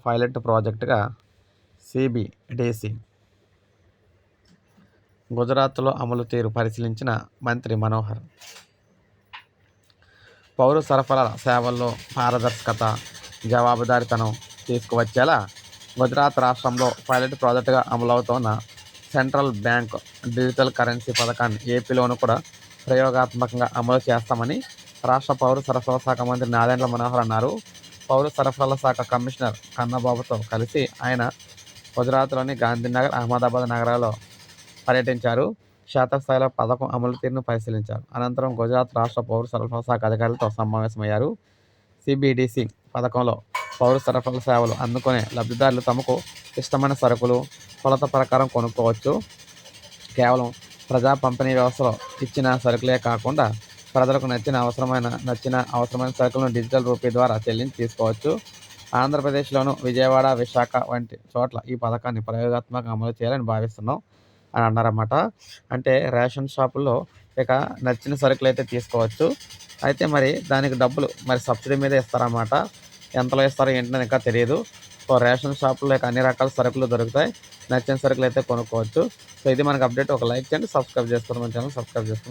Pilot ప్రాజెక్టుగా CBDC గుజరాత్లో అమలు తీరు పరిశీలించిన మంత్రి మనోహర్. పౌర సరఫరాల సేవల్లో పారదర్శకత, జవాబుదారీతనం తీసుకువచ్చేలా గుజరాత్ రాష్ట్రంలో పైలట్ ప్రాజెక్టుగా అమలవుతోన్న సెంట్రల్ బ్యాంక్ డిజిటల్ కరెన్సీ పథకాన్ని ఏపీలోనూ కూడా ప్రయోగాత్మకంగా అమలు చేస్తామని రాష్ట్ర పౌర సరఫరాల శాఖ మంత్రి నాదెండ్ల మనోహర్ అన్నారు. పౌర సరఫరాల శాఖ కమిషనర్ కన్నబాబుతో కలిసి ఆయన గుజరాత్లోని గాంధీనగర్, అహ్మదాబాద్ నగరాల్లో పర్యటించారు. క్షేత్రస్థాయిలో పథకం అమలు తీరును పరిశీలించారు. అనంతరం గుజరాత్ రాష్ట్ర పౌర సరఫరాల శాఖ అధికారులతో సమావేశమయ్యారు. సిబిడిసి పథకంలో పౌర సరఫరాల సేవలు అందుకునే లబ్ధిదారులు తమకు ఇష్టమైన సరుకులు కొలత ప్రకారం కొనుక్కోవచ్చు. కేవలం ప్రజా పంపిణీ వ్యవస్థలో ఇచ్చిన సరుకులే కాకుండా ప్రజలకు నచ్చిన అవసరమైన సరుకులను డిజిటల్ రూపీ ద్వారా చెల్లించి తీసుకోవచ్చు. ఆంధ్రప్రదేశ్లోను విజయవాడ, విశాఖ వంటి చోట్ల ఈ పథకాన్ని ప్రయోగాత్మకంగా అమలు చేయాలని భావిస్తున్నాం అని అన్నారన్నమాట. అంటే రేషన్ షాపుల్లో ఇక నచ్చిన సరుకులు అయితే తీసుకోవచ్చు. అయితే మరి దానికి డబ్బులు మరి సబ్సిడీ మీద ఇస్తారన్నమాట. ఎంతలో ఇస్తారో ఏంటని ఇంకా తెలియదు. సో రేషన్ షాపుల్లో అన్ని రకాల సరుకులు దొరుకుతాయి. నచ్చిన సరుకులు అయితే కొనుక్కోవచ్చు. సో ఇది మనకు అప్డేట్. ఒక లైక్ చేయండి, సబ్స్క్రైబ్ చేసుకోండి, మన ఛానల్ సబ్స్క్రైబ్ చేసుకోండి.